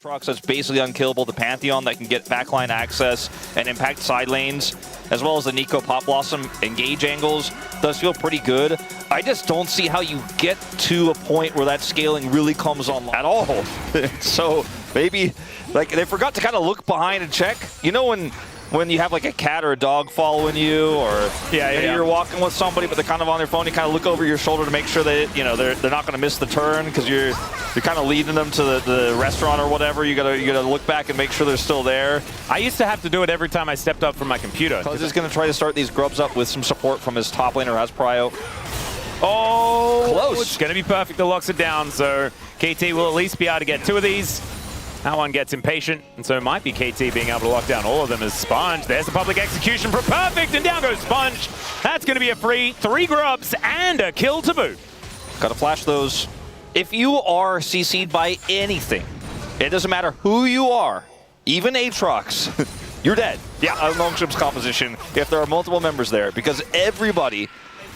Trucks that's basically unkillable, the Pantheon that can get backline access and impact side lanes, as well as the Nico Pop Blossom engage angles, does feel pretty good. I just don't see how you get to a point where that scaling really comes on at all. So maybe like they forgot to kind of look behind and check. You know when you have like a cat or a dog following you, or you're walking with somebody but they're kind of on their phone, you kind of look over your shoulder to make sure that they're not going to miss the turn because you're kind of leading them to the restaurant or whatever. You gotta look back and make sure they're still there. I used to have to do it every time I stepped up from my computer. Because he's going to try to start these grubs up with some support from his top laner, has Prio. Oh, close. It's going to be perfect. That locks it down. So KT will at least be able to get 2 of these. That one gets impatient, and so it might be KT being able to lock down all of them as Sponge. There's the public execution for perfect, and down goes Sponge. That's going to be a free 3 grubs and a kill to boot. Gotta flash those. If you are CC'd by anything, it doesn't matter who you are, even Aatrox, you're dead. Yeah, among ship's composition, if there are multiple members there, because everybody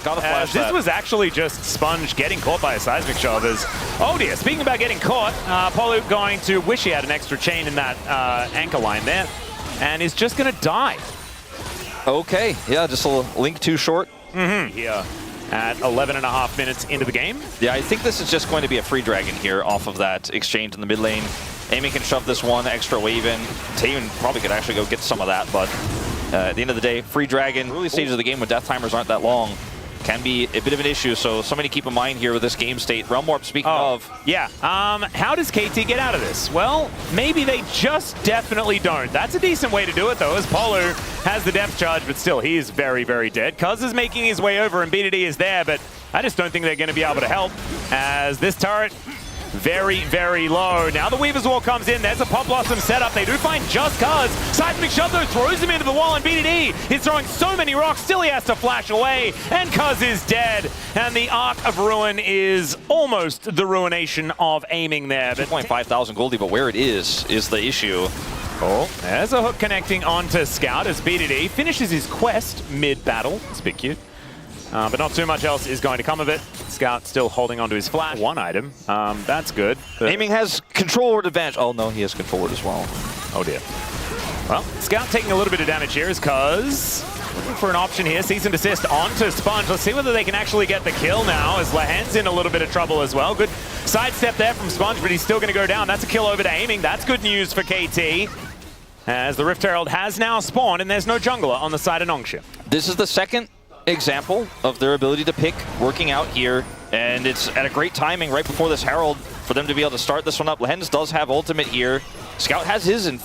gotta flash this was actually just Sponge getting caught by a seismic shove. Oh dear, speaking about getting caught, Polu going to wish he had an extra chain in that anchor line there, and is just gonna die. Okay, yeah, just a link too short. Here at 11.5 minutes into the game. Yeah, I think this is just going to be a free dragon here off of that exchange in the mid lane. Amy can shove this one extra wave in. Taeyeon probably could actually go get some of that, but at the end of the day, free dragon, early stages of the game when death timers aren't that long, can be a bit of an issue, so something to keep in mind here with this game state. Realm Warp, speaking of. Yeah, how does KT get out of this? Well, maybe they just definitely don't. That's a decent way to do it, though, as Polu has the depth charge, but still, he is very, very dead. Cuz is making his way over, and BDD is there, but I just don't think they're going to be able to help, as this turret very, very low. Now the Weaver's Wall comes in. There's a Pop Blossom setup. They do find just Cuz. Seismic Shove, though, throws him into the wall, and BDD is throwing so many rocks. Still he has to flash away, and Cuz is dead. And the Arc of Ruin is almost the ruination of aiming there. 2,500 goldie, but where it is the issue. Oh, there's a hook connecting onto Scout as BDD finishes his quest mid-battle. It's a bit cute. But not too much else is going to come of it. Scout still holding onto his flash. 1 item. That's good. Aiming has control word advantage. Oh no, he has control word as well. Oh dear. Well, Scout taking a little bit of damage here is Cuz looking for an option here. Cease and desist onto Sponge. Let's see whether they can actually get the kill now, as Lahen's in a little bit of trouble as well. Good sidestep there from Sponge, but he's still going to go down. That's a kill over to Aiming. That's good news for KT, as the Rift Herald has now spawned, and there's no jungler on the side of Nongshim. This is the second example of their ability to pick working out here, and it's at a great timing right before this Herald for them to be able to start this one up. Lahen's does have ultimate here. Scout has his in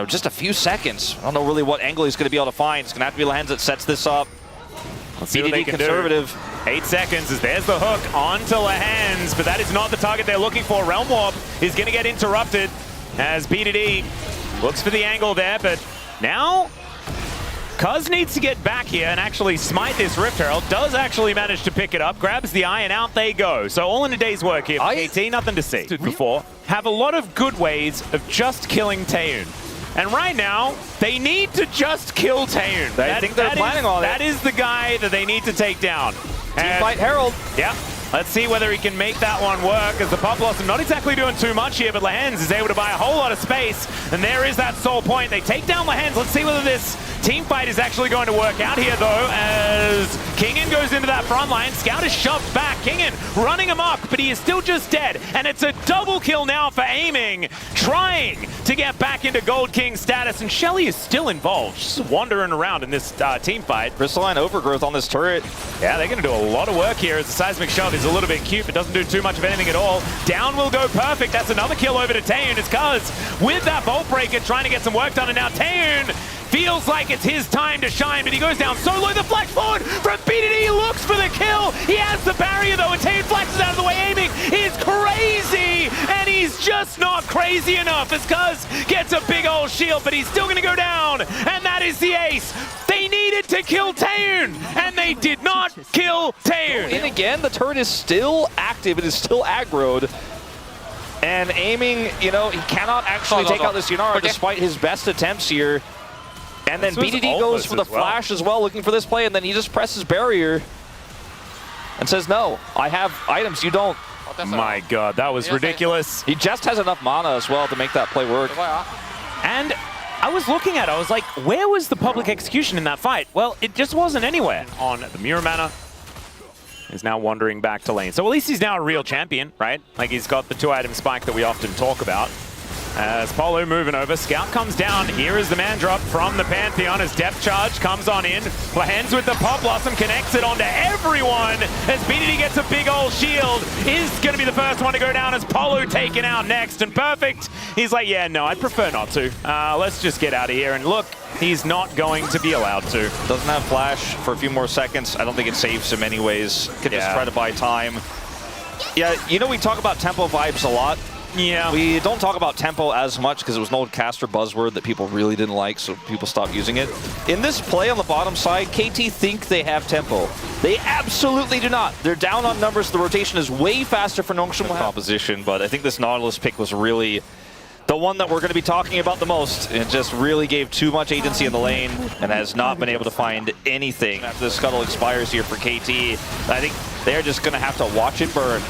just a few seconds. I don't know really what angle he's going to be able to find. It's going to have to be Lahen's that sets this up. Let's see what they can conservative. Do. 8 seconds as there's the hook onto Lahen's, but that is not the target they're looking for. Realm Warp is going to get interrupted as BDD looks for the angle there, but now Cuz needs to get back here and actually smite this Rift Herald. Does actually manage to pick it up, grabs the eye, and out they go. So all in a day's work here for KT, nothing to see. Before, have a lot of good ways of just killing Taeyeon. And right now, they need to just kill Taeyeon. I think they're planning on it. That is the guy that they need to take down. Teamfight Herald. Yeah. Let's see whether he can make that one work, as the Pop Blossom not exactly doing too much here, but Lahen's is able to buy a whole lot of space, and there is that soul point. They take down Lahen's. Let's see whether this team fight is actually going to work out here, though, as Kingen goes into that front line. Scout is shoved back. Kingen running amok, but he is still just dead, and it's a double kill now for Aiming, trying to get back into Gold King status, and Shelly is still involved, just wandering around in this team fight. Crystalline overgrowth on this turret. Yeah, they're going to do a lot of work here, as the Seismic Shove is a little bit cute, but doesn't do too much of anything at all. Down will go perfect. That's another kill over to Taeyeon. It's Cuz with that Bolt Breaker trying to get some work done, and now Taeyeon feels like it's his time to shine, but he goes down so low. The flash forward from BDD, looks for the kill. He has the barrier though, and Taeyeon flashes out of the way. Aiming is crazy, and he's just not crazy enough, as Cuz gets a big old shield, but he's still going to go down, and that is the ace. They needed to kill Taeyeon, and they did not kill Taeyeon. And again, the turret is still active. It is still aggroed. And Aiming, he cannot actually take out this Yunara despite his best attempts here. And then BDD goes for the flash as well, looking for this play, and then he just presses barrier and says, no, I have items, you don't. My God, that was ridiculous. He just has enough mana as well to make that play work. And I was looking at it, I was like, where was the public execution in that fight? Well, it just wasn't anywhere. On the Muramana is now wandering back to lane. So at least he's now a real champion, right? Like he's got the 2-item spike that we often talk about. As Polo moving over, Scout comes down. Here is the man drop from the Pantheon as depth charge comes on in. Hands with the Pop Blossom, connects it onto everyone as BDD gets a big old shield. Is going to be the first one to go down as Polo taken out next. And Perfect, he's like, yeah, no, I'd prefer not to. Let's just get out of here. And look, he's not going to be allowed to. Doesn't have flash for a few more seconds. I don't think it saves him anyways. Could just try to buy time. Yeah, you know, we talk about tempo vibes a lot. Yeah. We don't talk about tempo as much because it was an old caster buzzword that people really didn't like, so people stopped using it. In this play on the bottom side, KT think they have tempo. They absolutely do not. They're down on numbers. The rotation is way faster for Nongshim composition, but I think this Nautilus pick was really the one that we're going to be talking about the most. It just really gave too much agency in the lane and has not been able to find anything. After the scuttle expires here for KT, I think they're just going to have to watch it burn.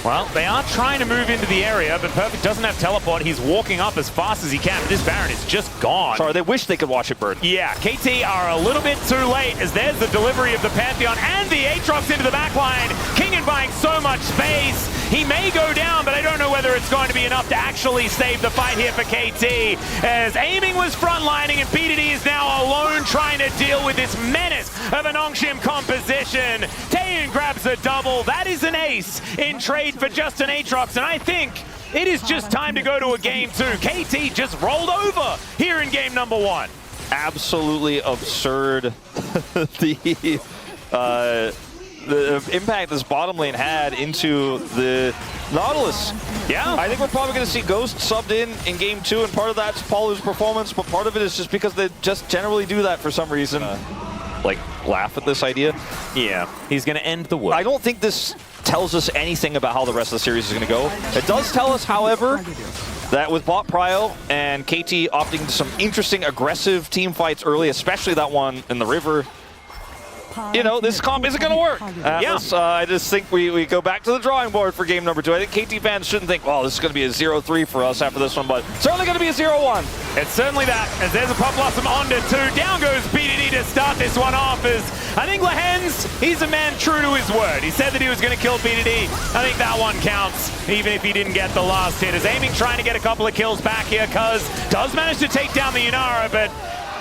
Well, they are trying to move into the area, but Perfect doesn't have teleport. He's walking up as fast as he can, but this Baron is just gone. Sorry, they wish they could watch it burn. Yeah, KT are a little bit too late as there's the delivery of the Pantheon and the Aatrox into the backline. Kingen buying so much space. He may go down, but I don't know whether it's going to be enough to actually save the fight here for KT. As aiming was frontlining and BDD is now alone trying to deal with this menace of a Nongshim composition. Taeyeon grabs a double. That is an ace in trade for just an Aatrox, and I think it is just time to go to a game 2. KT just rolled over here in game number 1. Absolutely absurd. The impact this bottom lane had into the Nautilus. Yeah. I think we're probably going to see Ghost subbed in game 2, and part of that's Paulo's performance, but part of it is just because they just generally do that for some reason. Like, laugh at this idea. Yeah, he's going to end the work. I don't think this tells us anything about how the rest of the series is going to go. It does tell us, however, that with bot prio and KT opting to some interesting aggressive team fights early, especially that one in the river, you know, this comp isn't going to work. I just think we go back to the drawing board for game number 2. I think KT fans shouldn't think, well, this is going to be a 0-3 for us after this one, but certainly going to be a 0-1. It's certainly that, as there's a Pop Blossom onto 2. Down goes BDD to start this one off, as I think Lehens, he's a man true to his word. He said that he was going to kill BDD. I think that one counts, even if he didn't get the last hit. As aiming trying to get a couple of kills back here, Cuz does manage to take down the Yunara, but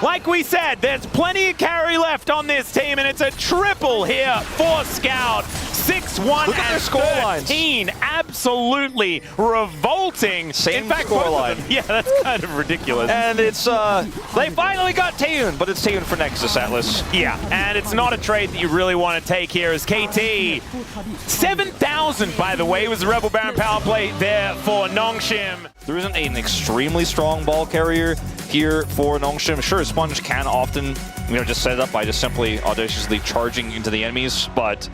like we said, there's plenty of carry left on this team, and it's a triple here for Scout. 6-1 and 13. Absolutely revolting. Same scoreline. Yeah, that's kind of ridiculous. And it's, they finally got Taeyeon, but it's Taeyeon for Nexus, Atlas. Yeah, and it's not a trade that you really want to take here as KT. 7,000, by the way, was the Rebel Baron power play there for Nongshim. There isn't an extremely strong ball carrier here for Nongshim. Sure, Sponge can often, just set it up by just simply audaciously charging into the enemies, but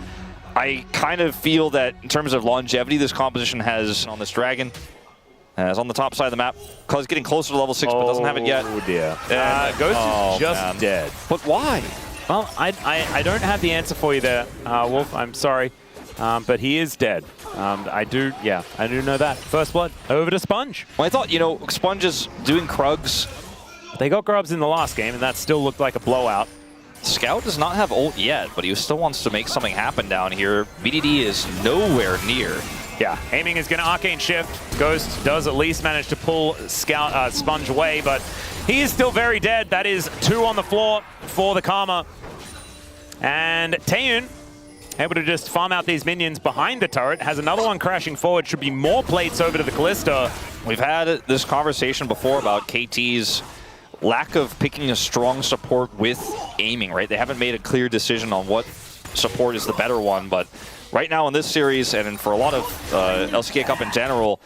I kind of feel that in terms of longevity, this composition has on this dragon. It's on the top side of the map. Cuz getting closer to level 6, but doesn't have it yet. Oh dear. Ghost is just dead. But why? Well, I don't have the answer for you there, Wolf. I'm sorry. But he is dead. I do know that. First blood, over to Sponge. Well, I thought, Sponge is doing Krugs. They got Grubs in the last game, and that still looked like a blowout. Scout does not have ult yet, but he still wants to make something happen down here. BDD is nowhere near. Yeah, aiming is going to Arcane Shift. Ghost does at least manage to pull Sponge away, but he is still very dead. That is 2 on the floor for the Karma. And Taeyeon, able to just farm out these minions behind the turret, has another one crashing forward. Should be more plates over to the Kalista. We've had this conversation before about KT's lack of picking a strong support with aiming, right? They haven't made a clear decision on what support is the better one, but right now in this series, and for a lot of LCK Cup in general,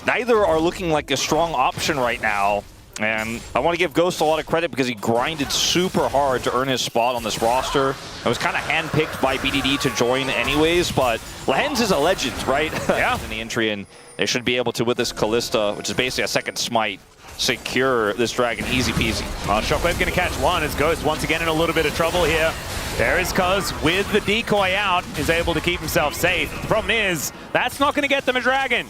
neither are looking like a strong option right now. And I want to give Ghost a lot of credit because he grinded super hard to earn his spot on this roster. It was kind of handpicked by BDD to join anyways, but Lehens is a legend, right? Yeah. In the entry, and they should be able to, with this Kalista, which is basically a second smite, secure this dragon easy peasy. Shockwave going to catch one as Ghost once again in a little bit of trouble here. There is Cuz with the decoy out, is able to keep himself safe. The problem is, that's not going to get them a dragon.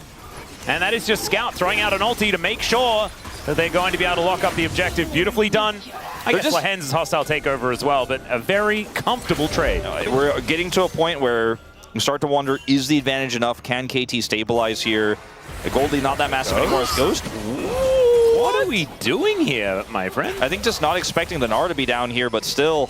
And that is just Scout throwing out an ulti to make sure that they're going to be able to lock up the objective. Beautifully done. I guess Lahen's hostile takeover as well, but a very comfortable trade. We're getting to a point where we start to wonder, is the advantage enough? Can KT stabilize here? The Goldie not that massive anymore as Ghost. What are we doing here, my friend? I think just not expecting the Gnar to be down here, but still.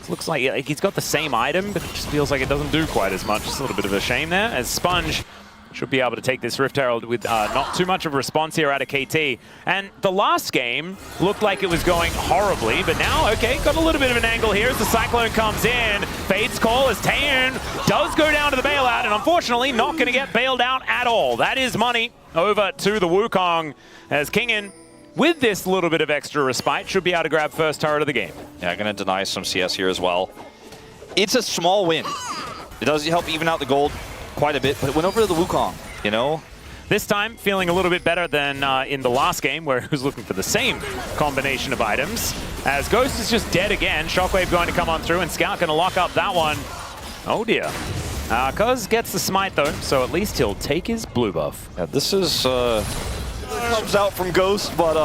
Looks like he's got the same item, but it just feels like it doesn't do quite as much. It's a little bit of a shame there, as Sponge should be able to take this Rift Herald with not too much of a response here out of KT. And the last game looked like it was going horribly, but now, okay, got a little bit of an angle here as the Cyclone comes in. Fate's call as Taeyeon does go down to the bailout, and unfortunately not going to get bailed out at all. That is money over to the Wukong, as Kingen, with this little bit of extra respite, should be able to grab first turret of the game. Yeah, going to deny some CS here as well. It's a small win. It does help even out the gold quite a bit, but it went over to the Wukong, you know? This time, feeling a little bit better than in the last game, where he was looking for the same combination of items. As Ghost is just dead again, Shockwave going to come on through, and Scout going to lock up that one. Oh dear. Cuz gets the smite though, so at least he'll take his blue buff. Yeah, this is comes out from Ghost, but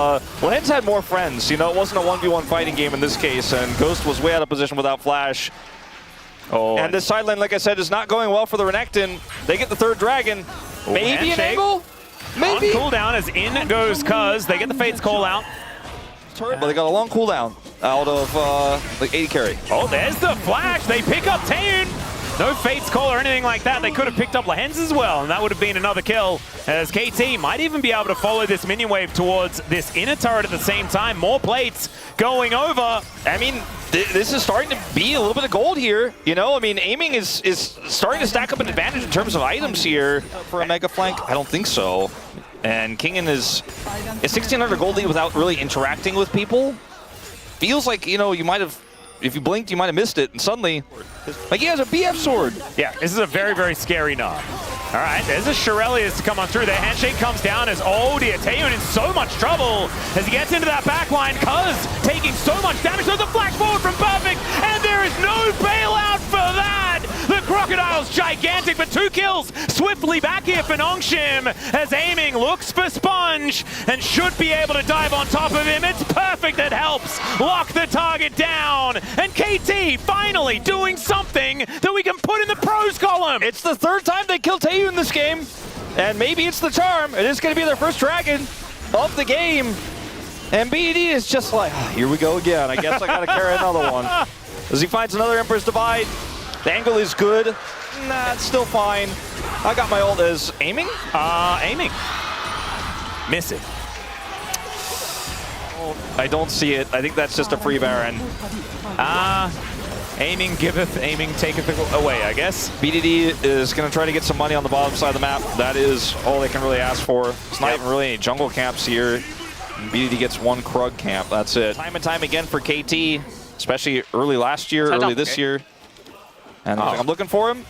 Lahen's had more friends. You know, it wasn't a 1v1 fighting game in this case, and Ghost was way out of position without flash. Oh, and this side lane, like I said, is not going well for the Renekton. They get the third dragon. Maybe an angle? Maybe? On cooldown as in goes Cuz. They get the Fate's call out. But they got a long cooldown out of like 80 carry. Oh, there's the flash. They pick up Taeyeon. No Fate's call or anything like that. They could have picked up Lahen's as well, and that would have been another kill, as KT might even be able to follow this minion wave towards this inner turret at the same time. More plates going over. I mean, this is starting to be a little bit of gold here. You know, I mean, aiming is starting to stack up an advantage in terms of items here. For a mega flank, I don't think so. And Kingen is 1,600 gold lead without really interacting with people. Feels like, you know, you might have, if you blinked, you might have missed it, and suddenly, like, he has a BF sword. Yeah, this is a very, very scary nod. All right, there's a Shirelius to come on through. The handshake comes down as, oh dear, Taeyeon in so much trouble as he gets into that back line. Cuz taking so much damage. There's a flash forward from Perfect, and there is no bailout for that. The Crocodile's gigantic, but 2 kills swiftly back here for Nongshim, as aiming looks for Sponge and should be able to dive on top of him. It's Perfect that helps lock the target down, and KT finally doing something that we can put in the pros column. It's the third time they killed Taeyeon in this game, and maybe it's the charm. It is going to be their first dragon of the game, and BD is just like, oh, here we go again. I guess I got to carry another one. As he finds another Emperor's Divide, the angle is good. Nah, it's still fine. I got my ult as aiming. Aiming. Miss it. I don't see it. I think that's just a free Baron. Aiming giveth, aiming taketh away, I guess. BDD is going to try to get some money on the bottom side of the map. That is all they can really ask for. It's not even really any jungle camps here. BDD gets one Krug camp. That's it. Time and time again for KT, especially early last year, early this year. And I'm looking for him.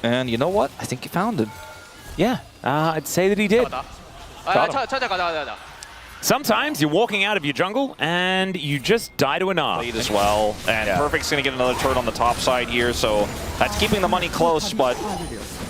And you know what? I think he found him. Yeah, I'd say that he did. Sometimes you're walking out of your jungle and you just die to an R. Played as well, and Perfect's going to get another turret on the top side here, so that's keeping the money close, but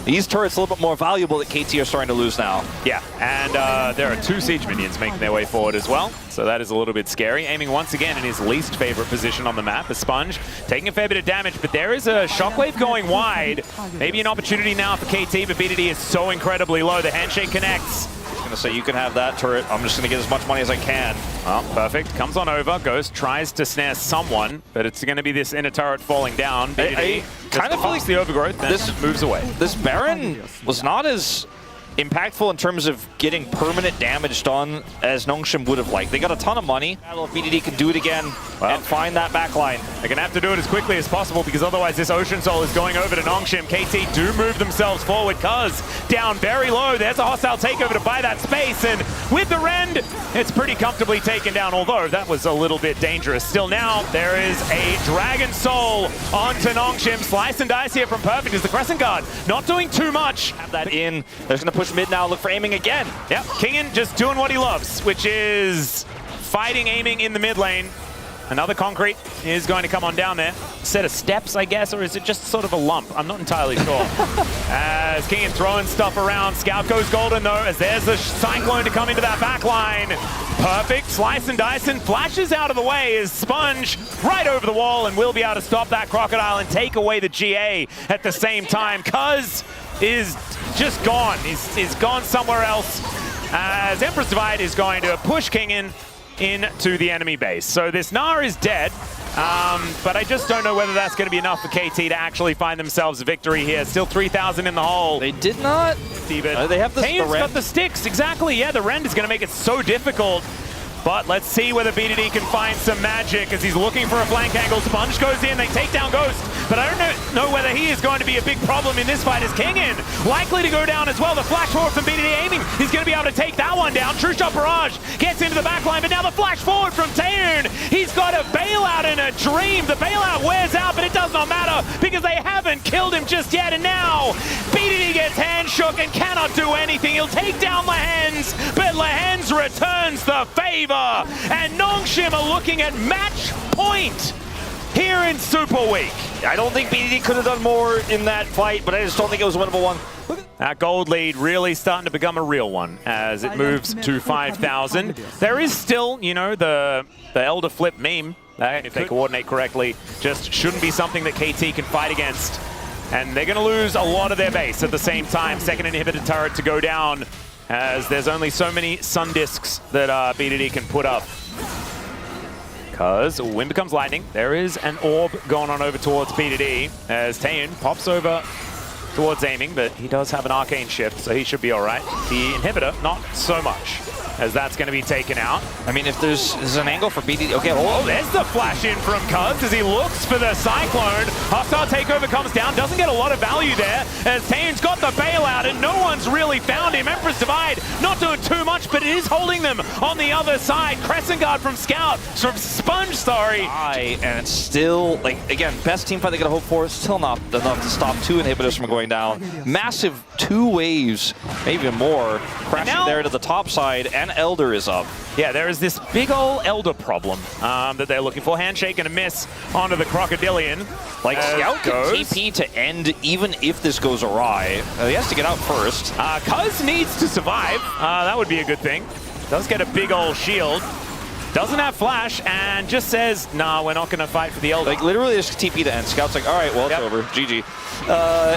these turrets a little bit more valuable that KT are starting to lose now. Yeah, and there are 2 siege minions making their way forward as well, so that is a little bit scary. Aiming once again in his least favorite position on the map, a Sponge, taking a fair bit of damage, but there is a Shockwave going wide. Maybe an opportunity now for KT, but BDD is so incredibly low. The handshake connects. Going to say, you can have that turret. I'm just going to get as much money as I can. Well, Perfect. Comes on over. Ghost tries to snare someone, but it's going to be this inner turret falling down. I kind of feel like the overgrowth, then this moves away. This Baron was not as impactful in terms of getting permanent damage done as Nongshim would have liked. They got a ton of money. I don't know if BDD can do it again and find that backline. They're going to have to do it as quickly as possible, because otherwise this Ocean Soul is going over to Nongshim. KT do move themselves forward. Cuz down very low. There's a hostile takeover to buy that space, and with the Rend, it's pretty comfortably taken down, although that was a little bit dangerous. Still now, there is a Dragon Soul onto Nongshim. Slice and dice here from Perfect as the Crescent Guard not doing too much. Have that in. They're going to push mid now, look for aiming again. Yep, Kingen just doing what he loves, which is fighting aiming in the mid lane. Another concrete is going to come on down there. Set of steps, I guess, or is it just sort of a lump? I'm not entirely sure. As King is throwing stuff around. Scout goes golden, though, as there's the Cyclone to come into that back line. Perfect. Slice and dice and flashes out of the way as Sponge right over the wall and will be able to stop that Crocodile and take away the GA at the same time. Cuz is just gone. He's gone somewhere else. As Empress Divide is going to push King into the enemy base. So this Gnar is dead, but I just don't know whether that's going to be enough for KT to actually find themselves a victory here. Still 3,000 in the hole. They did not. They have the Taeyeon's got the sticks, exactly. Yeah, the Rend is going to make it so difficult. But let's see whether BDD can find some magic as he's looking for a flank angle. Sponge goes in, they take down Ghost. But I don't know whether he is going to be a big problem in this fight as King in. Likely to go down as well. The flash forward from BDD aiming. He's going to be able to take that one down. True Shot Barrage gets into the backline, but now the flash forward from Taeyeon. He's got a bailout in a dream. The bailout wears out, but it does not matter because they haven't killed him just yet. And now BDD gets hand shook and cannot do anything. He'll take down Lehens, but Lehens returns the favor. And Nongshim are looking at match point here in Super Week. I don't think BDD could have done more in that fight, but I just don't think it was a winnable one. That gold lead really starting to become a real one as it moves to 5,000. There is still, you know, the Elder Flip meme, if they coordinate correctly, just shouldn't be something that KT can fight against. And they're going to lose a lot of their base at the same time. Second inhibitor turret to go down, as there's only so many sun discs that BDD can put up. Because wind becomes lightning. There is an orb going on over towards BDD as Taeyeon pops over towards aiming, but he does have an arcane shift, so he should be all right. The inhibitor, not so much, as that's going to be taken out. I mean, if there's an angle for BDD, okay, hold on. Oh, there's the flash in from Cuz as he looks for the Cyclone. Hostile takeover comes down, doesn't get a lot of value there, as Taeyeon's got the bailout and no one's really found him. Empress Divide not doing too much, but it is holding them on the other side. Crescent Guard from Scout, from Sponge, sorry. And it's still, like, again, best team fight they could hope for, still not enough to stop two inhibitors from going down. Massive two waves, maybe more, crashing there to the top side, and Elder is up. Yeah, there is this big ol' Elder problem that they're looking for. Handshake and a miss onto the Crocodilian. Like, Scout can TP to end even if this goes awry. He has to get out first. Cuz needs to survive. That would be a good thing. Does get a big ol' shield. Doesn't have flash and just says, nah, we're not going to fight for the Elder. Like, literally just TP to end. Scout's like, all right, well, it's over. GG.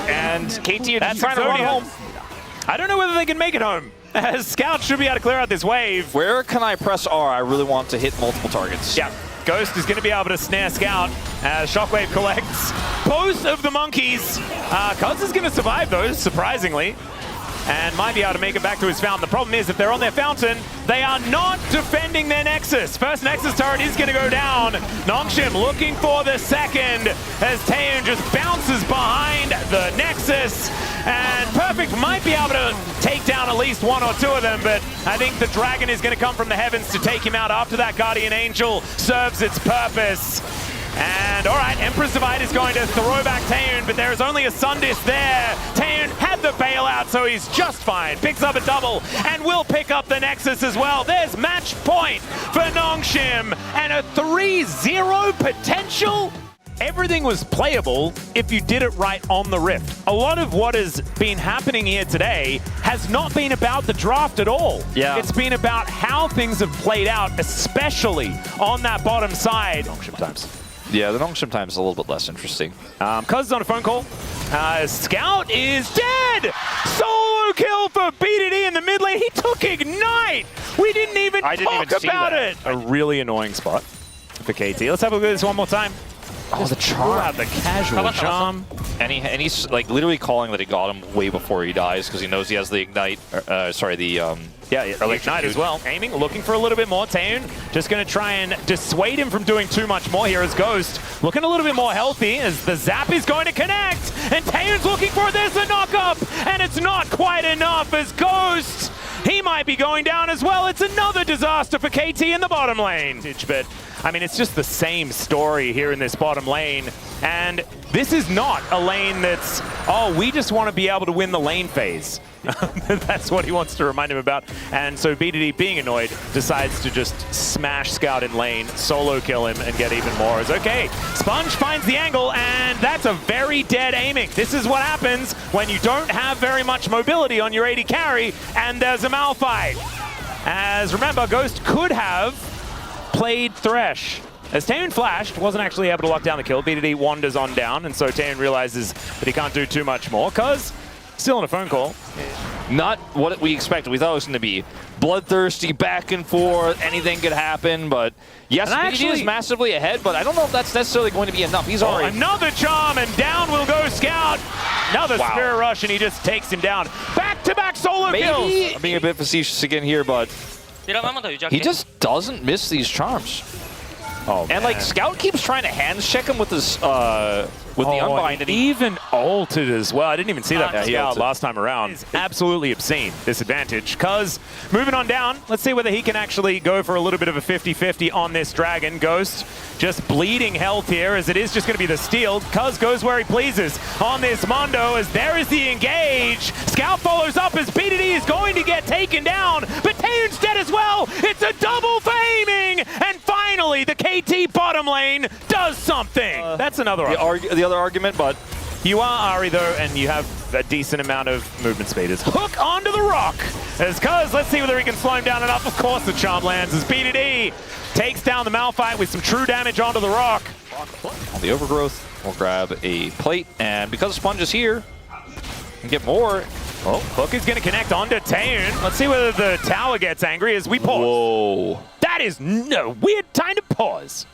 And KT are just trying to run home. I don't know whether they can make it home. As Scout should be able to clear out this wave. Where can I press R? I really want to hit multiple targets. Yeah, Ghost is going to be able to snare Scout as Shockwave collects both of the monkeys. Cuz is going to survive though, surprisingly, and might be able to make it back to his fountain. The problem is, if they're on their fountain, they are not defending their Nexus. First Nexus turret is going to go down. Nongshim looking for the second as Taeyeon just bounces behind the Nexus. And Perfect might be able to take down at least one or two of them, but I think the Dragon is going to come from the heavens to take him out after that Guardian Angel serves its purpose. And all right, Empress Divide is going to throw back Taeyeon, but there is only a Sun Disc there. Taeyeon had the bailout, so he's just fine. Picks up a double and will pick up the Nexus as well. There's match point for Nongshim and a 3-0 potential. Everything was playable if you did it right on the Rift. A lot of what has been happening here today has not been about the draft at all. Yeah. It's been about how things have played out, especially on that bottom side. Nongshim times. Yeah, the Nongshim time is a little bit less interesting. Cuz is on a phone call. Scout is dead! Solo kill for BDD in the mid lane. He took Ignite! We didn't even talk about it! A really annoying spot for KT. Let's have a look at this one more time. Oh, the charm. The casual charm. And he's like literally calling that he got him way before he dies because he knows he has the Ignite, Ignite as well. Aiming, looking for a little bit more. Taeyeon just going to try and dissuade him from doing too much more here as Ghost. Looking a little bit more healthy as the Zap is going to connect. And Taeyeon's looking for this, a knock-up. And it's not quite enough as Ghost, he might be going down as well. It's another disaster for KT in the bottom lane. But, I mean, it's just the same story here in this bottom lane. And this is not a lane that's, oh, we just want to be able to win the lane phase. That's what he wants to remind him about. And so BDD, being annoyed, decides to just smash Scout in lane, solo kill him, and get even more. It's okay. Sponge finds the angle, and that's a very dead aiming. This is what happens when you don't have very much mobility on your AD carry, and there's a malfight. As remember, Ghost could have played Thresh. As Taeun flashed, wasn't actually able to lock down the kill. BDD wanders on down, and so Taeun realizes that he can't do too much more, because still on a phone call. Not what we expected. We thought it was going to be bloodthirsty, back and forth, anything could happen, but yes, BDD is massively ahead, but I don't know if that's necessarily going to be enough. He's already... Another charm, and down will go Scout. Another Spirit Rush, and he just takes him down. Back-to-back solo kills! I'm being a bit facetious again here, but he just doesn't miss these charms. Oh, and like Scout keeps trying to hands check him with his with the unbind, and he even ulted as well. I didn't even see that from Scout ulted last time around. It's absolutely obscene disadvantage. Cuz moving on down, let's see whether he can actually go for a little bit of a 50-50 on this Dragon. Ghost just bleeding health here, as it is just going to be the steal. Cuz goes where he pleases on this Mondo, as there is the engage. Scout follows up as BDD is going to get taken down, but Taeun's dead as well. It's a double for aiming, and finally the KT bottom lane does something. That's another the other argument, but you are Ari though, and you have a decent amount of movement speed. As hook onto the rock. As Cuz, let's see whether he can slow him down enough. Of course the charm lands as BDD takes down the Malphite with some true damage onto the rock. On the overgrowth, we'll grab a plate, and because Sponge is here, and get more. Oh, hook is going to connect onto Taeun. Let's see whether the tower gets angry as we pause. Whoa. That is no weird time to pause.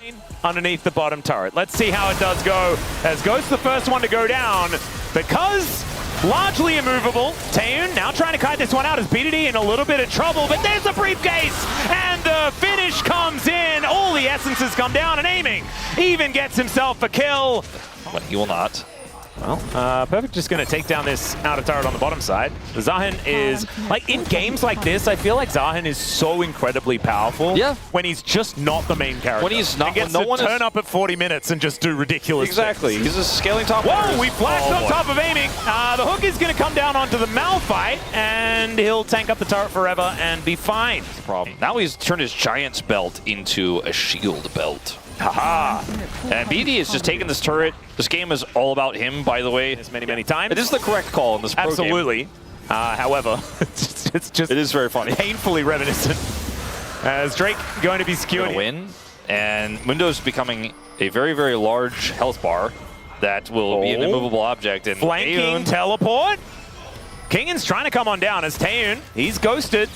Underneath the bottom turret. Let's see how it does go, as Ghost the first one to go down, because largely immovable. Taeun now trying to kite this one out as BDD in a little bit of trouble, but there's the briefcase, and the finish comes in. All the essences come down, and aiming even gets himself a kill. But he will not. Well, Perfect just going to take down this outer turret on the bottom side. Zahin is, like, in games like this, I feel like Zahin is so incredibly powerful. Yeah. When he's just not the main character. When he's not, he gets when to no one turn up at 40 minutes and just do ridiculous Exactly. things. He's a scaling top. Whoa, we flashed on top of aiming. The hook is going to come down onto the Malphite, and he'll tank up the turret forever and be fine. Problem. Now he's turned his Giant's belt into a shield belt. Haha. And BD is just taking this turret. This game is all about him, by the way. As many times. It is the correct call in this pro Absolutely. game. However, it's just it is very funny. Painfully reminiscent. As Drake going to be skewered. Win. And Mundo's becoming a very, very large health bar that will be an immovable object. And flanking teleport. Kingan's trying to come on down as Taeun. He's ghosted.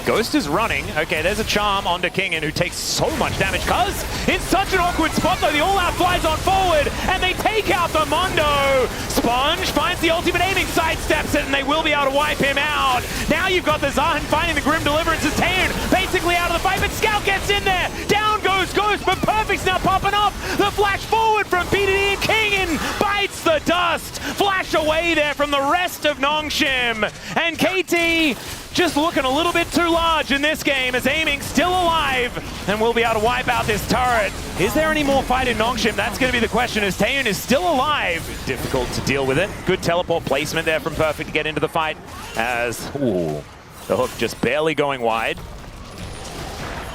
Ghost is running. Okay, there's a charm onto Kingan, who takes so much damage. Cuz it's such an awkward spot though. The all-out flies on forward, and they take out the Mondo. Sponge finds the ultimate aiming, sidesteps it, and they will be able to wipe him out. Now you've got the Zahin finding the Grim Deliverance as Taeun basically out of the fight, but Scout gets in there. Down goes Ghost, but Perfect's now popping up. The flash forward from BDD, and Kingan bites the dust. Flash away there from the rest of Nongshim. And KT just looking a little bit too large in this game, as aiming still alive, and we'll be able to wipe out this turret. Is there any more fight in Nongshim? That's going to be the question, as Taeun is still alive. Difficult to deal with it. Good teleport placement there from Perfect to get into the fight, as the hook just barely going wide.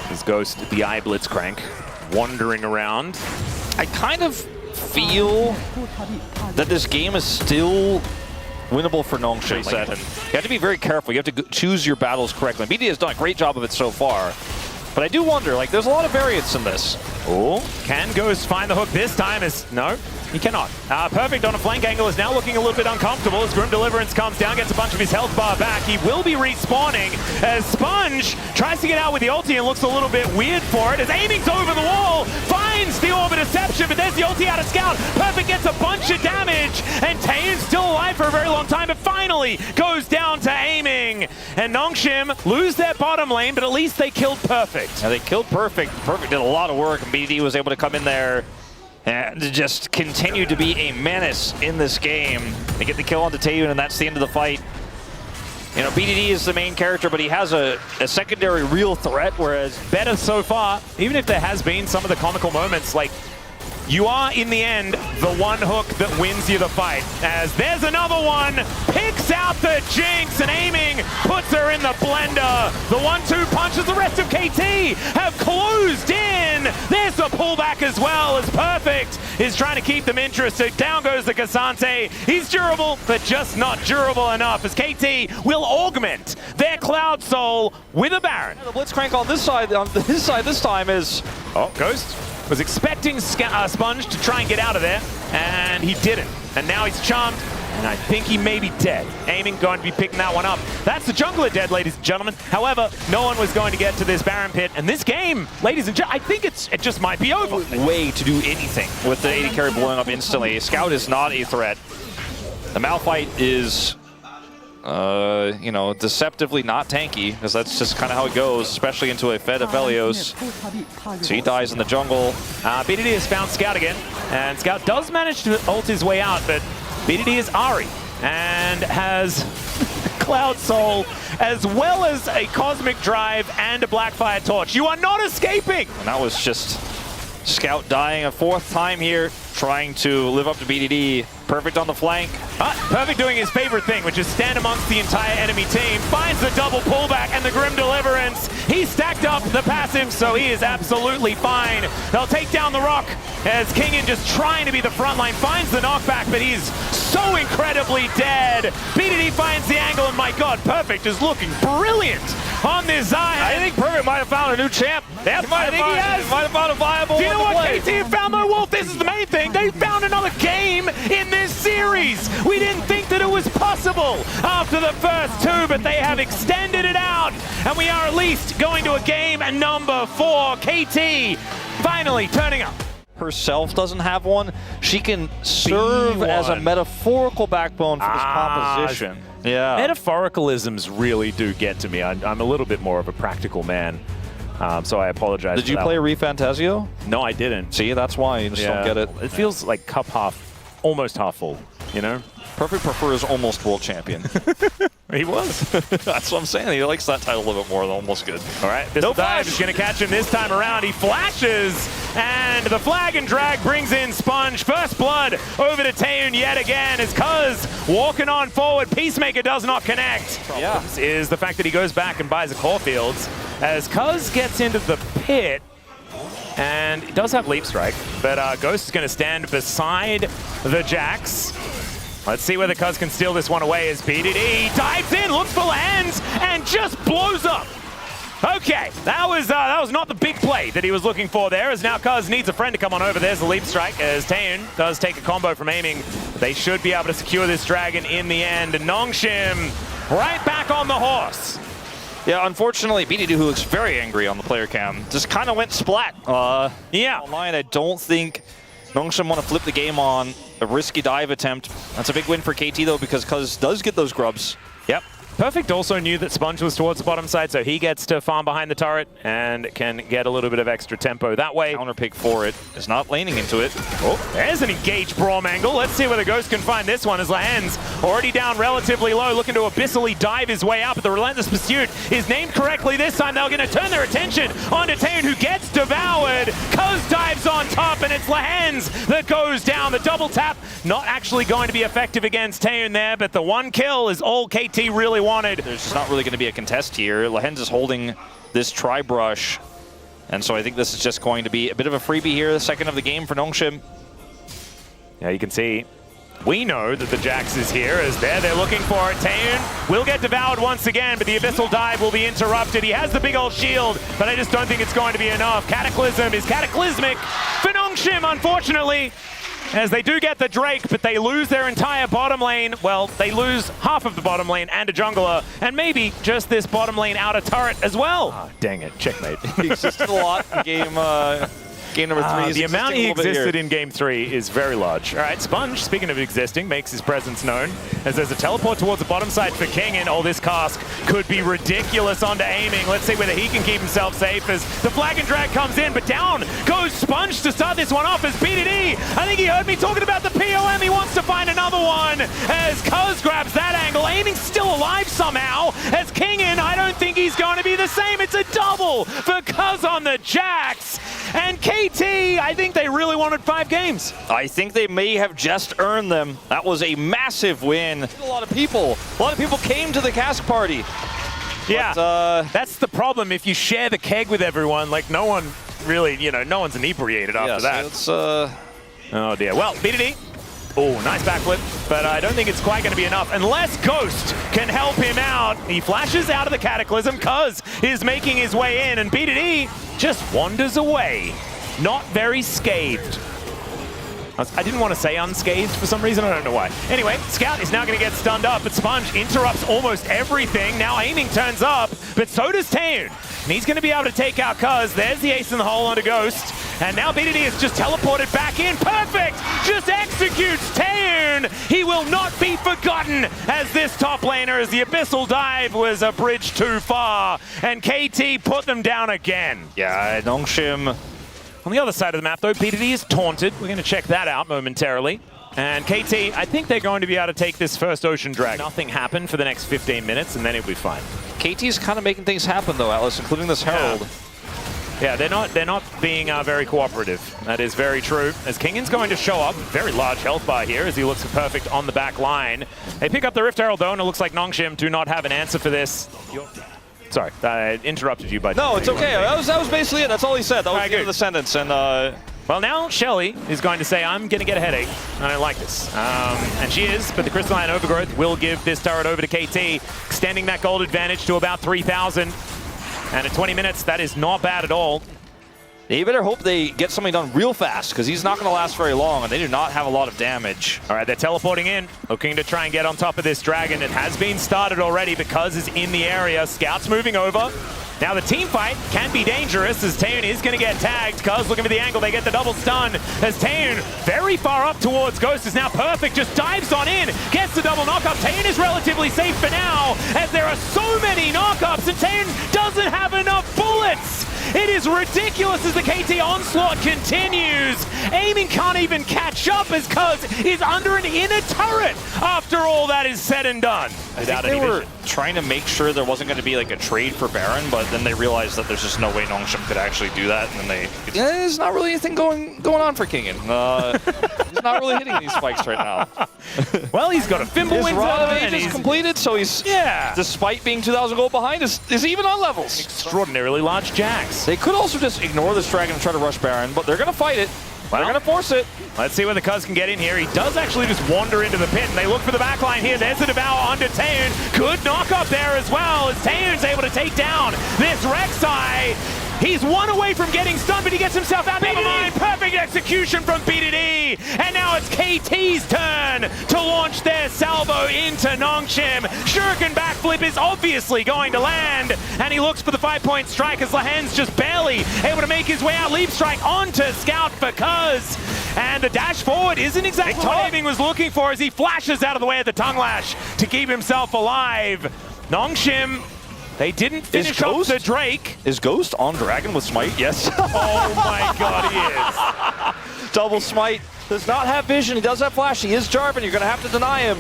His Ghost, the Eye Blitzcrank, wandering around. I kind of feel that this game is still winnable for Nongshim. You have to be very careful. You have to choose your battles correctly. BD has done a great job of it so far. But I do wonder, like, there's a lot of variance in this. Oh, can Ghost find the hook this time? No, he cannot. Perfect on a flank angle is now looking a little bit uncomfortable as Grim Deliverance comes down, gets a bunch of his health bar back. He will be respawning as Sponge tries to get out with the ulti and looks a little bit weird for it, as aiming's over the wall, finds the Orbit Deception, but there's the ulti out of Scout. Perfect gets a bunch of damage, and Taeun's still alive for a very long time, but finally goes down to aiming. And Nongshim lose their bottom lane, but at least they killed Perfect. Yeah, they killed Perfect. Perfect did a lot of work, and BD was able to come in there and just continue to be a menace in this game. They get the kill onto Taeun, and that's the end of the fight. You know, BDD is the main character, but he has a secondary real threat, whereas better so far, even if there has been some of the comical moments, like, you are, in the end, the one hook that wins you the fight. As there's another one, picks out the Jinx, and aiming puts her in the blender. The 1-2 punches, the rest of KT have closed in. There's the pullback as well, as Perfect is trying to keep them interested. Down goes the Cassante. He's durable, but just not durable enough, as KT will augment their Cloud Soul with a Baron. The Blitzcrank on this side, this time is... Oh, Ghost was expecting Sponge to try and get out of there, and he didn't. And now he's charmed, and I think he may be dead. Aiming going to be picking that one up. That's the jungler dead, ladies and gentlemen. However, no one was going to get to this Baron pit, and this game, ladies and gentlemen, I think it just might be over. Way to do anything with the AD carry blowing up instantly. Scout is not a threat. The Malphite is... you know, deceptively not tanky, because that's just kind of how it goes, especially into a Fed Aphelios. So he dies in the jungle. BDD has found Scout again, and Scout does manage to ult his way out, but BDD is Ahri, and has Cloud Soul, as well as a Cosmic Drive and a Blackfire Torch. You are not escaping! And that was just Scout dying a 4th time here, trying to live up to BDD. Perfect on the flank. Perfect doing his favorite thing, which is stand amongst the entire enemy team. Finds the double pullback and the Grim Deliverance. He stacked up the passive, so he is absolutely fine. They'll take down the Rock as Kingin just trying to be the front line. Finds the knockback, but he's so incredibly dead. BDD finds the angle, and my God, Perfect is looking brilliant on this Zion. I think Perfect might have found a new champ. Yep, I think he has. Might have found a viable. Do you know what play. KT have found though, Wolf? This is the main thing. They found another game in this series. We didn't think that it was possible after the first 2, but they have extended it out, and we are at least going to a game number 4. KT finally turning up. Herself doesn't have one. She can serve as a metaphorical backbone for this composition. Yeah. Metaphoricalisms really do get to me. I'm a little bit more of a practical man. So I apologize. Did you play ReFantasio? No, I didn't. See, that's why you just don't get it. It feels like cup half, almost half full, you know? Perfect prefers almost world champion. He was. That's what I'm saying. He likes that title a little bit more than almost good. All right, this dive is going to catch him this time around. He flashes, and the flag and drag brings in Sponge. First blood over to Taeun yet again as Cuz walking on forward. Peacemaker does not connect. Yeah. Is the fact that he goes back and buys a Caulfields as Cuz gets into the pit. And he does have Leap Strike, but Ghost is going to stand beside the Jax. Let's see whether Cuz can steal this one away as BDD dives in, looks for hands, and just blows up. Okay, that was not the big play that he was looking for there, as now Cuz needs a friend to come on over. There's the Leap Strike, as Taeun does take a combo from aiming. They should be able to secure this dragon in the end. And Nongshim right back on the horse. Yeah, unfortunately, BDD, who looks very angry on the player cam, just kind of went splat. Yeah. Online, I don't think Nongshim want to flip the game on a risky dive attempt. That's a big win for KT, though, because Cuz does get those grubs. Yep. Perfect also knew that Sponge was towards the bottom side, so he gets to farm behind the turret and can get a little bit of extra tempo that way. Counter pick for it. Is not laning into it. Oh, there's an engaged Braum angle. Let's see whether Ghost can find this one as Lahen's already down relatively low, looking to abyssally dive his way out, but the Relentless Pursuit is named correctly this time. They're going to turn their attention onto Taeun, who gets devoured. Cuz dives on top, and it's Lahen's that goes down. The double tap not actually going to be effective against Taeun there, but the one kill is all KT really wanted. There's just not really going to be a contest here. Lahen's is holding this tri-brush, and so I think this is just going to be a bit of a freebie here, the second of the game for Nongshim. Yeah, you can see. We know that the Jax is here, as they're looking for it. Taeun will get devoured once again, but the Abyssal Dive will be interrupted. He has the big old shield, but I just don't think it's going to be enough. Cataclysm is cataclysmic for Nongshim, unfortunately, as they do get the Drake, but they lose their entire bottom lane. Well, they lose half of the bottom lane and a jungler, and maybe just this bottom lane outer turret as well. Ah, dang it, checkmate. He existed a lot in game Game number 3 is the amount he existed here. in Game 3 is very large. All right, Sponge, speaking of existing, makes his presence known as there's a teleport towards the bottom side for King, and this cask could be ridiculous onto aiming. Let's see whether he can keep himself safe as the flag and drag comes in, but down goes Sponge to start this one off as BDD. I think he heard me talking about the POM. He wants to find another one as Cuz grabs that angle. Aiming still alive somehow as King in. I don't think he's going to be the same. It's a double for Cuz on the Jax. And KT, I think they really wanted 5 games. I think they may have just earned them. That was a massive win. A lot of people came to the cask party. Yeah, but, that's the problem. If you share the keg with everyone, like no one really, no one's inebriated after that. So it's, Oh dear. Well, BDD. Oh, nice backflip, but I don't think it's quite going to be enough unless Ghost can help him out. He flashes out of the Cataclysm. Cuz is making his way in, and BDD just wanders away. Not very scathed. I didn't want to say unscathed for some reason. I don't know why. Anyway, Scout is now going to get stunned up, but Sponge interrupts almost everything. Now aiming turns up, but so does Taeun. And he's going to be able to take out Cuz. There's the ace in the hole onto Ghost. And now BDD is just teleported back in. Perfect! Just executes Taeun. He will not be forgotten as this top laner, as the Abyssal Dive was a bridge too far. And KT put them down again. yeah, Nongshim. On the other side of the map, though, BDD is taunted. We're going to check that out momentarily. And KT, I think they're going to be able to take this first Ocean Dragon. Nothing happened for the next 15 minutes, and then it'll be fine. KT's kind of making things happen, though, Atlas, including this Herald. Yeah, they're not being very cooperative. That is very true. As Kingan's going to show up, very large health bar here as he looks perfect on the back line. They pick up the Rift Herald, though, and it looks like Nongshim do not have an answer for this. Sorry, I interrupted you by... No, it's okay. That was basically it. That's all he said. That was the end of the sentence. And well, now Shelly is going to say, I'm going to get a headache. I don't like this. And she is, but the Crystalline Overgrowth will give this turret over to KT, extending that gold advantage to about 3,000. And at 20 minutes, that is not bad at all. They better hope they get something done real fast, because he's not going to last very long, and they do not have a lot of damage. All right, they're teleporting in, looking to try and get on top of this dragon. It has been started already because it's in the area. Scouts moving over. Now the team fight can be dangerous as Taeun is going to get tagged. Cuz looking for the angle, they get the double stun as Taeun very far up towards Ghost is now perfect, just dives on in, gets the double knockup. Taeun is relatively safe for now as there are so many knockups and Taeun doesn't have enough bullets. It is ridiculous as the KT onslaught continues. Aiming can't even catch up as Cuz is under an inner turret after all that is said and done. They were trying to make sure there wasn't going to be like a trade for Baron, but then they realized that there's just no way Nongshim could actually do that, and then there's not really anything going on for Kingan. He's not really hitting these spikes right now. Well, he's got a Fimbulwinds and he's completed, so he's, despite being 2,000 gold behind, is even on levels. Extraordinarily large Jax. They could also just ignore this dragon and try to rush Baron, but they're going to fight it. They're going to force it. Let's see whether Cuz can get in here. He does actually just wander into the pit, and they look for the backline here. There's the Devour onto Taeun. Good knock up there as well, as Taeun's able to take down this Rek'Sai. He's one away from getting stunned, but he gets himself out. Never mind. Perfect execution from BDD. And now it's KT's turn to launch their salvo into Nongshim. Shuriken backflip is obviously going to land. And he looks for the 5-point strike as Lahen's just barely able to make his way out. Leap strike onto Scout for Cuz. And the dash forward isn't exactly what Aiming was looking for as he flashes out of the way of the tongue lash to keep himself alive. Nongshim, they didn't finish off the Drake. Is Ghost on Dragon with Smite? Yes. Oh my god, he is. Double Smite. Does not have vision. He does have flash. He is Jarvan. You're going to have to deny him.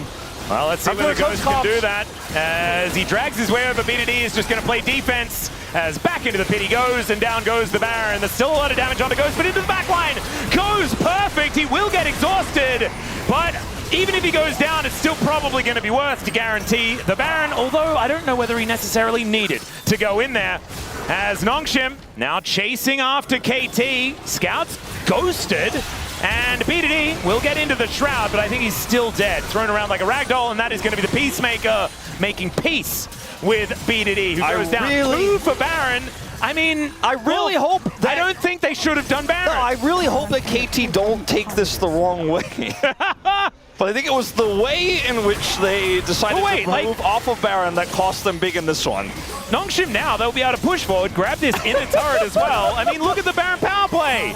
Well, let's see whether Ghost can do that. As he drags his way over, BDD is just going to play defense. As back into the pit he goes, and down goes the Baron. There's still a lot of damage onto Ghost, but into the back line goes perfect. He will get exhausted, but even if he goes down, it's still probably going to be worth to guarantee the Baron, although I don't know whether he necessarily needed to go in there. As Nongshim now chasing after KT. Scouts ghosted. And BDD will get into the Shroud, but I think he's still dead. Thrown around like a ragdoll, and that is going to be the Peacemaker making peace with BDD, who goes down. Two for Baron. I mean, I really hope that... I don't think they should have done Baron. No, I really hope that KT don't take this the wrong way. But I think it was the way in which they decided to move off of Baron that cost them big in this one. Nongshim now, they'll be able to push forward, grab this inner turret as well. I mean, look at the Baron power play.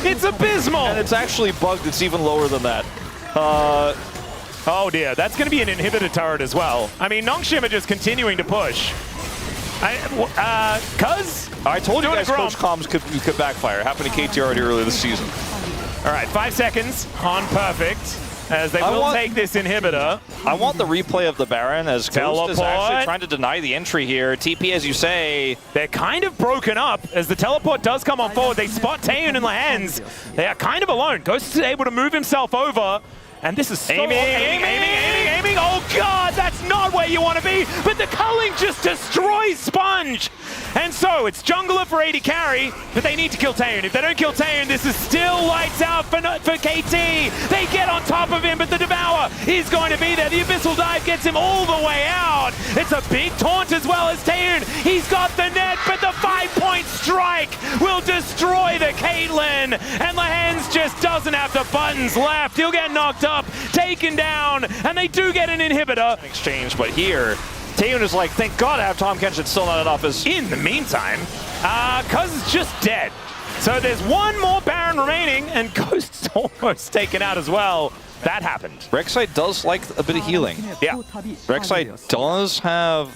It's abysmal. And it's actually bugged. It's even lower than that. Oh dear, that's going to be an inhibitor turret as well. I mean, Nongshim are just continuing to push. Cuz? I told you guys Coach Comms could backfire. Happened to KT already earlier this season. All right, 5 seconds on Perfect. As they will take this inhibitor. I want the replay of the Baron as Ghost is actually trying to deny the entry here. TP, as you say. They're kind of broken up as the teleport does come on forward. They spot Taeyun in Lahens. They are kind of alone. Ghost is able to move himself over. And this is so aiming. Oh God, that's not where you want to be. But the culling just destroys Sponge. And so it's jungler for AD carry, but they need to kill Taeyun. If they don't kill Taeyun, this is still lights out for KT. They get on top of him, but the Devour is going to be there. The Abyssal Dive gets him all the way out. It's a big taunt as well as Taeyun. He's got the net, but the 5-point strike will destroy the Caitlyn. And Lahens just doesn't have the buttons left. He'll get knocked up, taken down, and they do get an inhibitor. Exchange, but here, Taeyun is like, thank God I have Tom Kench. It's still not enough. In the meantime, Cuz is just dead. So there's one more Baron remaining, and Ghost's almost taken out as well. That happened. Rek'Sai does like a bit of healing. Yeah. Rek'Sai does have...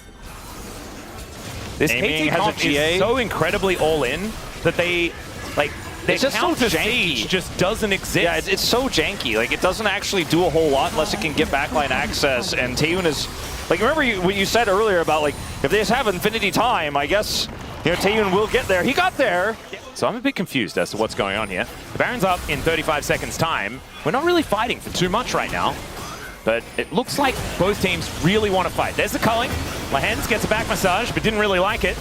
This KT comp is so incredibly all-in that they, like, their counter siege just doesn't exist. Yeah, it's so janky. Like, it doesn't actually do a whole lot unless it can get backline access, and Taeyun is... Like, remember what you said earlier about, like, if they just have infinity time, I guess, you know, Taeyun will get there. He got there. Yeah. So I'm a bit confused as to what's going on here. The Baron's up in 35 seconds time. We're not really fighting for too much right now, but it looks like both teams really want to fight. There's the culling. Lahens gets a back massage, but didn't really like it.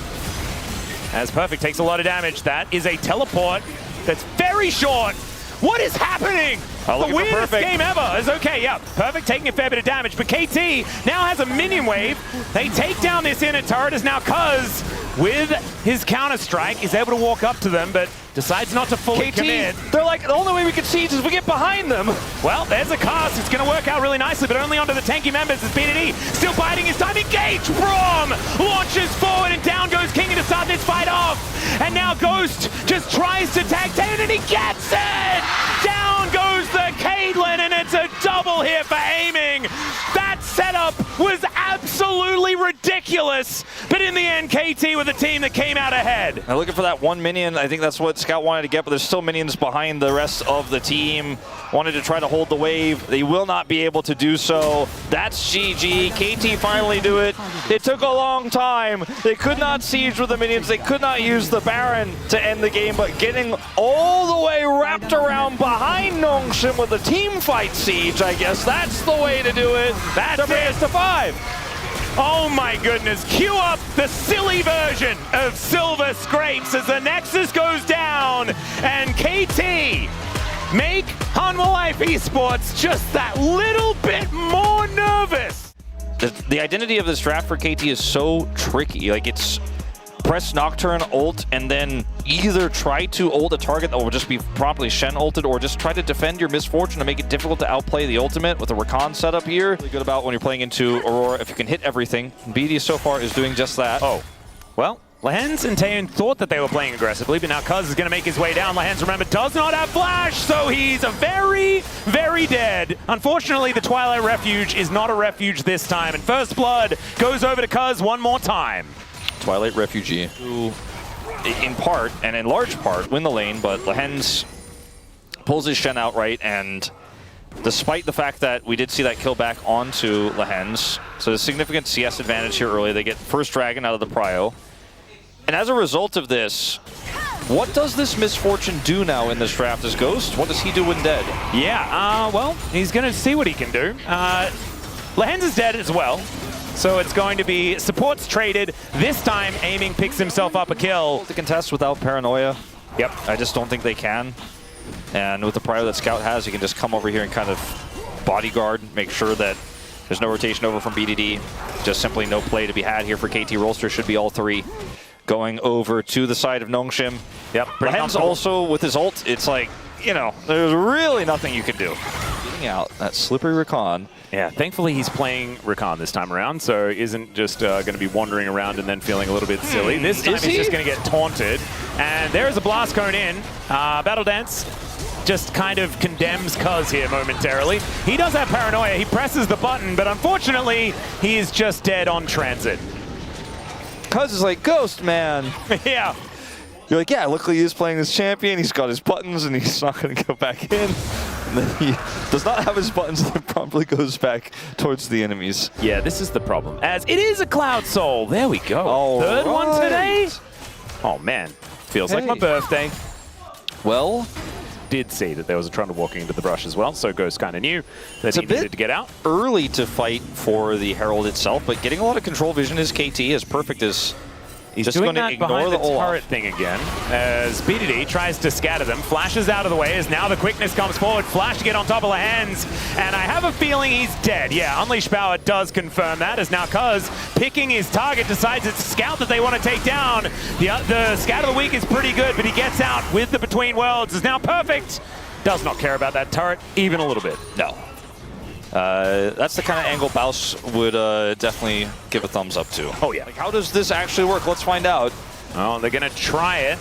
As Perfect takes a lot of damage. That is a teleport that's very short. What is happening? The weirdest game ever. Is okay, yeah. Perfect taking a fair bit of damage, but KT now has a minion wave. They take down this inner turret as now Cuz, with his counter-strike, is able to walk up to them, but decides not to fully commit. They're like, the only way we can siege is we get behind them. Well, there's a cast. It's going to work out really nicely, but only onto the tanky members as BDD still biding his time. Engage! Braum launches forward, and down goes King to start this fight off. And now Ghost just tries to tag Taeyun, and he gets it! Down goes the Caitlyn, and it's a double here for aiming. That setup was absolutely ridiculous, but in the end, KT with a team that came out ahead. I'm looking for that one minion. I think that's what Scout wanted to get, but there's still minions behind the rest of the team. Wanted to try to hold the wave. They will not be able to do so. That's GG. KT finally do it. It took a long time. They could not siege with the minions. They could not use the Baron to end the game, but getting all the way wrapped around behind Nongshim with the team fight siege, I guess that's the way to do it. That's it. To 5. Oh my goodness, cue up the silly version of Silver Scrapes as the Nexus goes down, and KT make Hanwha Life Esports just that little bit more nervous. The identity of this draft for KT is so tricky. Like, it's press Nocturne, ult, and then either try to ult a target that will just be properly Shen ulted, or just try to defend your Misfortune to make it difficult to outplay the ultimate with a Rakan setup here. Really good about when you're playing into Aurora if you can hit everything. BD so far is doing just that. Oh, well, Lahens and Taeyun thought that they were playing aggressively, but now Cuz is going to make his way down. Lahens, remember, does not have flash, so he's very, very dead. Unfortunately, the Twilight Refuge is not a refuge this time, and First Blood goes over to Cuz one more time. Twilight Refugee, who in part, and in large part, win the lane, but Lahens pulls his Shen outright, and despite the fact that we did see that kill back onto Lahens, so a significant CS advantage here early. They get first Dragon out of the prio. And as a result of this, what does this Misfortune do now in this draft as Ghost? What does he do when dead? Yeah, well, he's going to see what he can do. Lahens is dead as well. So it's going to be supports traded. This time, Aiming picks himself up a kill. To contest without Paranoia. Yep. I just don't think they can. And with the prio that Scout has, he can just come over here and kind of bodyguard, make sure that there's no rotation over from BDD. Just simply no play to be had here for KT. Rolster should be all three going over to the side of Nongshim. Yep. Lahens also, with his ult, it's like, you know, there's really nothing you can do. checking out that slippery Rakan. Yeah, thankfully he's playing Rakan this time around, so isn't just going to be wandering around and then feeling a little bit silly. This time he's just going to get taunted. And there's a blast cone in. Battle Dance just kind of condemns Cuz here momentarily. He does have paranoia. He presses the button, but unfortunately, he is just dead on transit. Cuz is like, Ghost, man. Yeah. You're like, yeah, luckily he's playing this champion. He's got his buttons, and he's not going to go back in. And then he does not have his buttons, and then promptly goes back towards the enemies. Yeah, this is the problem. As it is a Cloud Soul. There we go. All Third one right. today. Oh, man. Feels like my birthday. Well, did see that there was a Trundle walking into the brush as well, so Ghost kind of knew that he needed to get out. Early to fight for the Herald itself, but getting a lot of control vision is KT, as perfect as he's just doing going to that ignore behind the the turret thing again, as BDD tries to scatter them, flashes out of the way as now the quickness comes forward, Flash to get on top of the hands, and I have a feeling he's dead. Yeah, Unleash Power does confirm that, as now Cuz, picking his target, decides it's Scout that they want to take down. The Scout of the Week is pretty good, but he gets out with the Between Worlds, is now perfect. Does not care about that turret, even a little bit. No. That's the kind of angle Baus would definitely give a thumbs up to. Oh, yeah. Like, how does this actually work? Let's find out. Well, they're going to try it.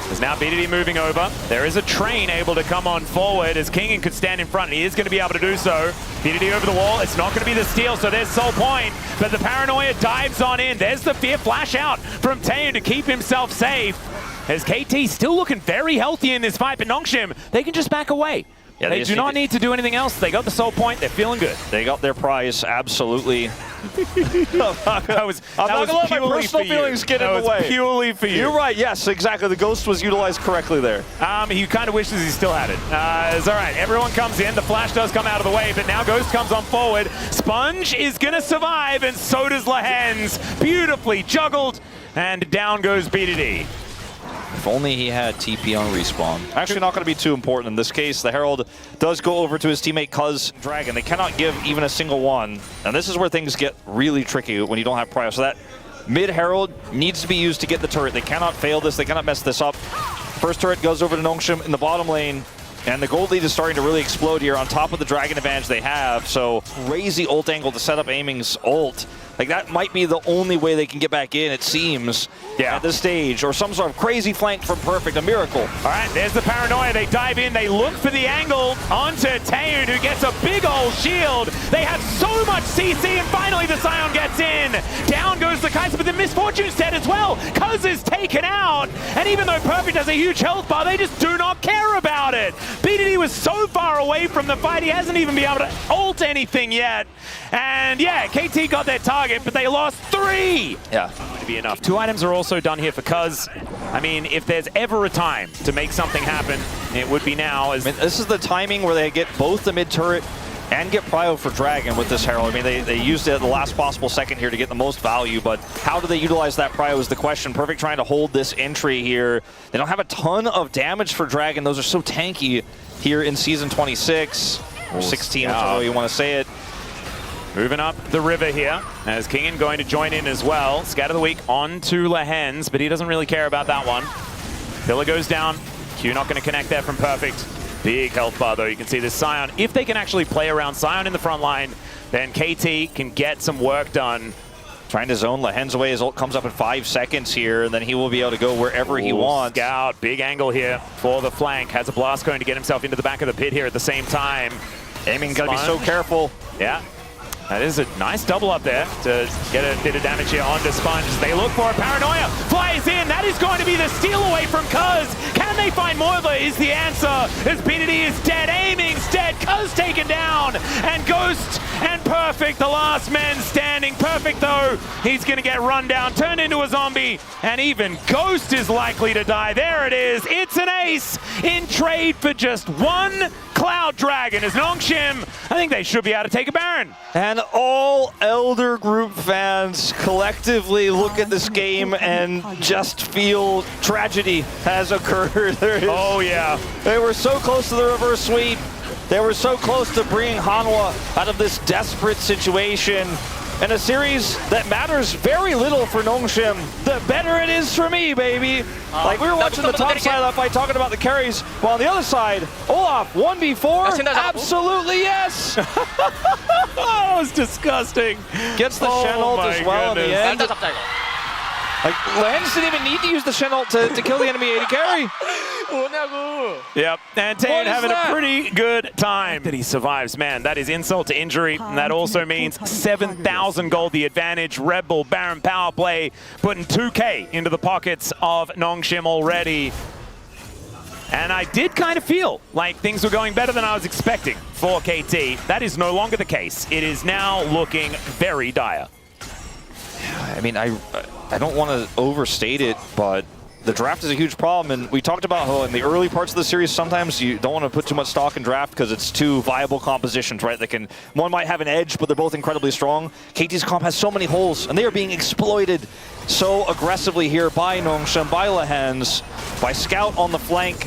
There's now BDD moving over. There is a train able to come on forward as Kingen could stand in front, and he is going to be able to do so. BDD over the wall. It's not going to be the steal, so there's Soul Point. But the Paranoia dives on in. There's the Fear Flash out from Taeyeon to keep himself safe. As KT still looking very healthy in this fight, but Nongshim, they can just back away. Yeah, they do not need to do anything else. They got the Soul Point. They're feeling good. They got their prize, absolutely. I'm not going to let my personal feelings get in the way. Purely for you. You're right, yes, exactly. The Ghost was utilized correctly there. He kind of wishes he still had it. It's all right. Everyone comes in. The Flash does come out of the way, but now Ghost comes on forward. Sponge is going to survive, and so does Lehens. Beautifully juggled, and down goes BDD. If only he had TP on respawn. Actually not going to be too important in this case. The Herald does go over to his teammate Cuz Dragon. They cannot give even a single one. And this is where things get really tricky when you don't have prio. So that mid Herald needs to be used to get the turret. They cannot fail this. They cannot mess this up. First turret goes over to Nongshim in the bottom lane. And the gold lead is starting to really explode here on top of the Dragon advantage they have. So crazy ult angle to set up Aiming's ult. Like, that might be the only way they can get back in, it seems, at this stage. Or some sort of crazy flank from Perfect, a miracle. All right, there's the Paranoia. They dive in, they look for the angle onto Taeyeon, who gets a big old shield. They have so much CC, and finally the Scion gets in. Down goes the Kaiser, but the Misfortune's dead as well. Cuz is taken out, and even though Perfect has a huge health bar, they just do not care about it. BDD was so far away from the fight, he hasn't even been able to ult anything yet. And yeah, KT got their target, but they lost 3. Yeah. To be enough. 2 items are also done here for Cuz. I mean, if there's ever a time to make something happen, it would be now. As this is the timing where they get both the mid turret and get prio for Dragon with this Herald. I mean, they used it at the last possible second here to get the most value, but how do they utilize that prio is the question. Perfect trying to hold this entry here. They don't have a ton of damage for Dragon. Those are so tanky here in Season 26, or 16, whichever way you want to say it. Moving up the river here, as Kingen going to join in as well. Scout of the Week on to Lehens, but he doesn't really care about that one. Pillar goes down. Q not going to connect there from Perfect. Big health bar, though. You can see this Scion. If they can actually play around Scion in the front line, then KT can get some work done. Trying to zone Lehens away. His ult comes up in 5 seconds here, and then he will be able to go wherever he wants. Scout, big angle here for the flank. Has a blast cone to get himself into the back of the pit here at the same time. Aiming got to be so careful. Yeah. That is a nice double up there to get a bit of damage here onto Sponge. They look for a Paranoia. Flies in. That is going to be the steal away from Cuz. Can they find more of it is the answer. As BDD is dead. Aiming's dead. Cuz taken down. And Ghost and Perfect, the last man standing. Perfect, though, he's going to get run down, turned into a zombie. And even Ghost is likely to die. There it is. It's an ace in trade for just 1 Cloud Dragon. As Nongshim, I think they should be able to take a Baron. And all Elder Group fans collectively look at this game and just feel tragedy has occurred. Oh, yeah. They were so close to the reverse sweep. They were so close to bringing Hanwha out of this desperate situation. in a series that matters very little for Nongshim, the better it is for me, baby. Like, we were watching the top side of that fight talking about the carries, while on the other side, Olaf, 1v4, absolutely yes! That was disgusting. Gets the Shen ult as well in the end. 다 Like, Lance didn't even need to use the Shen ult to kill the enemy AD carry. 뭐냐고. Yep, and What Taeyeon is having that? a pretty good time. That he survives, man, that is insult to injury, and that also means 7,000 gold the advantage. Red Bull, Baron power play, putting 2K into the pockets of Nongshim already. And I did kind of feel like things were going better than I was expecting for KT. That is no longer the case. It is now looking very dire. I mean, I don't want to overstate it, but the draft is a huge problem, and we talked about how in the early parts of the series, sometimes you don't want to put too much stock in draft because it's two viable compositions, right? One might have an edge, but they're both incredibly strong. KT's comp has so many holes, and they are being exploited so aggressively here by Nongshim, by Lehans, by Scout on the flank.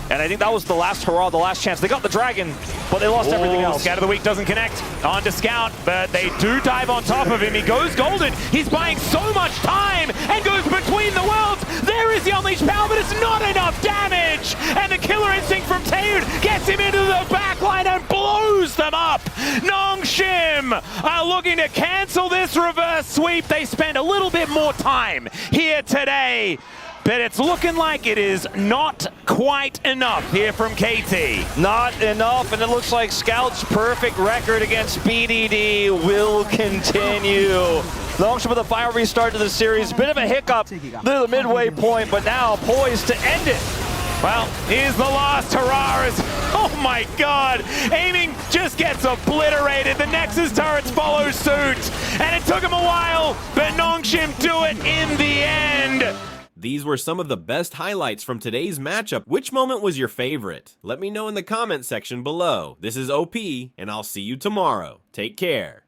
And I think that was the last hurrah, the last chance. They got the Dragon, but they lost everything else. Scout of the Week doesn't connect on to Scout, but they do dive on top of him. He goes golden. He's buying so much time and goes between the worlds. There is the unleashed power, but it's not enough damage. And the killer instinct from Taeyeon gets him into the backline and blows them up. Nongshim are looking to cancel this reverse sweep. They spend a little bit more time here today, but it's looking like it is not quite enough here from KT. Not enough, and it looks like Scout's perfect record against BDD will continue. Nongshim with a fire restart to the series. Bit of a hiccup near the midway point, but now poised to end it. Well, here's the last hurrah. Oh my god, aiming just gets obliterated. The Nexus turrets follow suit, and it took him a while, but Nongshim do it in the end. These were some of the best highlights from today's matchup. Which moment was your favorite? Let me know in the comment section below. This is OP, and I'll see you tomorrow. Take care.